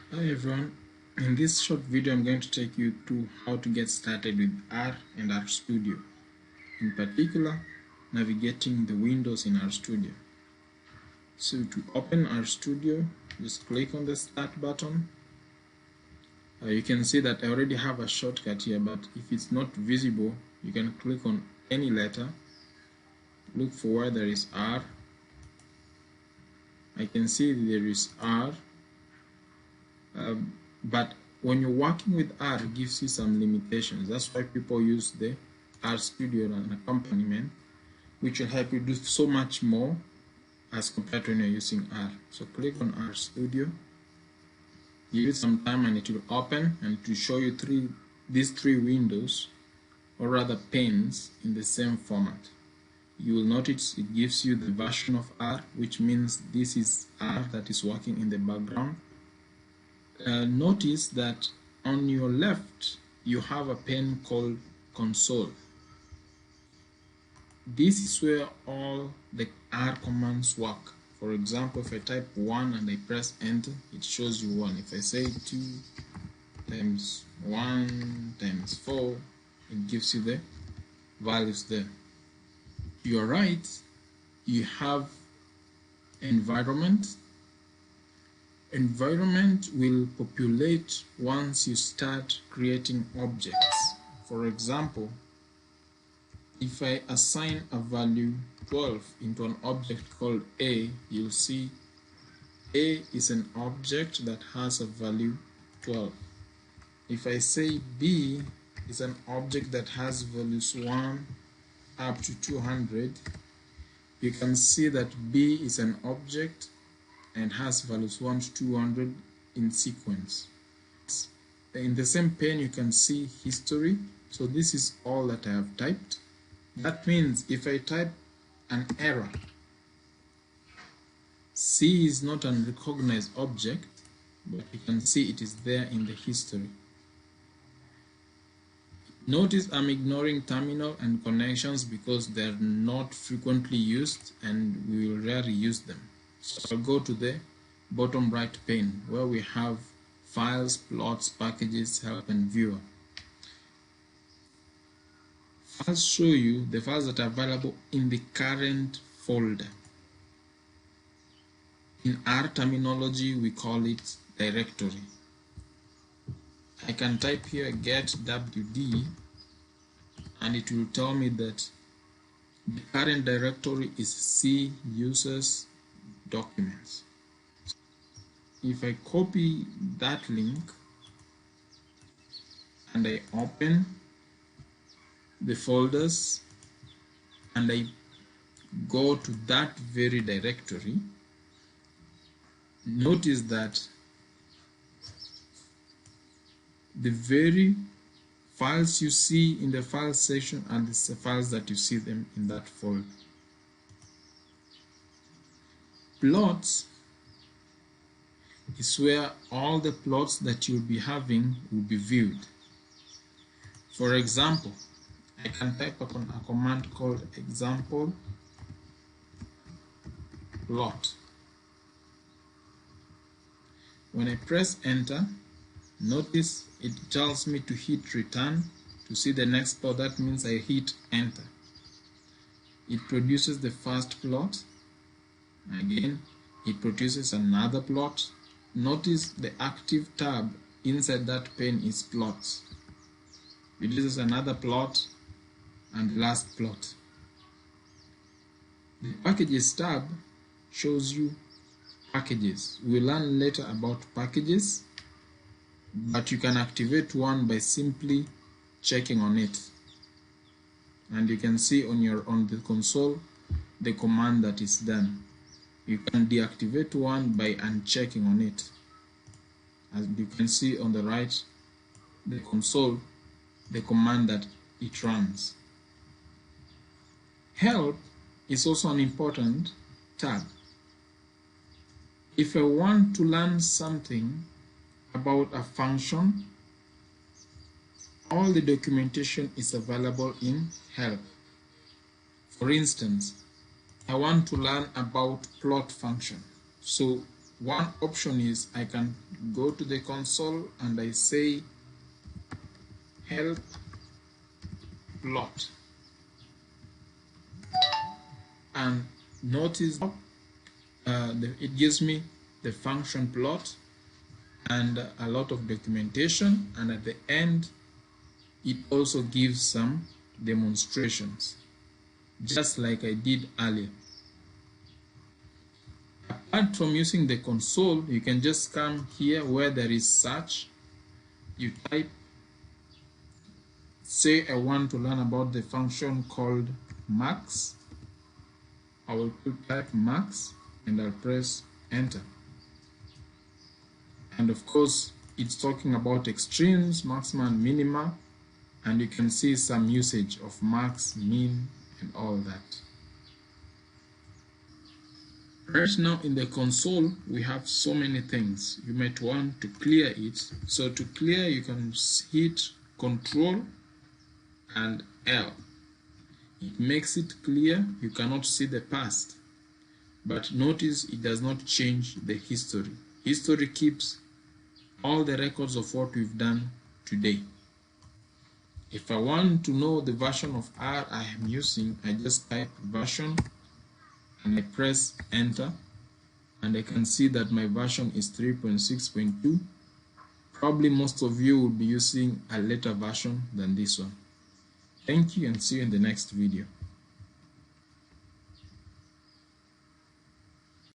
Hi everyone, in this short video I'm going to take you through how to get started with R and RStudio, in particular navigating the windows in RStudio. So to open RStudio, just click on the start button. You can see that I already have a shortcut here, but if it's not visible you can click on any letter, look for where there is R. I can see there is R, but when you're working with R, it gives you some limitations. That's why people use the RStudio as an accompaniment, which will help you do so much more as compared to when you're using R. So click on RStudio, give it some time and it will open, and to show you these three windows, or rather panes, in the same format. You will notice it gives you the version of R, which means this is R that is working in the background. Notice that on your left you have a pane called console. This is where all the R commands work. For example, if I type 1 and I press enter, it shows you 1. If I say 2 times 1 times 4, it gives you the values there. To your right, you have environment. Environment will populate once you start creating objects. For example, if I assign a value 12 into an object called A, you'll see A is an object that has a value 12. If I say B is an object that has values 1 up to 200, you can see that B is an object and has values 1 to 200 in sequence. In the same pane you can see history. So this is all that I have typed. That means if I type an error, C is not an recognized object, but you can see it is there in the history. Notice I'm ignoring terminal and connections because they're not frequently used and we will rarely use them. So I'll go to the bottom right pane where we have files, plots, packages, help, and viewer. Files show you the files that are available in the current folder. In R terminology, we call it directory. I can type here get wd and it will tell me that the current directory is C users documents. If I copy that link and I open the folders and I go to that very directory, notice that the very files you see in the files section are the files that you see them in that folder. Plots is where all the plots that you'll be having will be viewed. For example, I can type a command called example plot. When I press enter, notice it tells me to hit return to see the next plot. That means I hit enter. It produces the first plot. Again, it produces another plot. Notice the active tab inside that pane is plots. It produces another plot and last plot. The packages tab shows you packages. We'll learn later about packages, but you can activate one by simply checking on it. And you can see on the console the command that is done. You can deactivate one by unchecking on it. As you can see on the right, the console, the command that it runs. Help is also an important tab. If I want to learn something about a function, all the documentation is available in help. For instance, I want to learn about plot function. So one option is I can go to the console and I say help plot, and notice it gives me the function plot and a lot of documentation, and at the end it also gives some demonstrations, just like I did earlier. Apart from using the console, you can just come here where there is search. You type, say I want to learn about the function called max. I will type max and I'll press enter. And of course, it's talking about extremes, maxima and minima, and you can see some usage of max, min, and all that. Right now in the console, we have so many things. You might want to clear it. So to clear, you can hit Control and L. It makes it clear. You cannot see the past. But notice it does not change the history. History keeps all the records of what we've done today. If I want to know the version of R I am using, I just type version and I press enter, and I can see that my version is 3.6.2. Probably most of you will be using a later version than this one. Thank you and see you in the next video.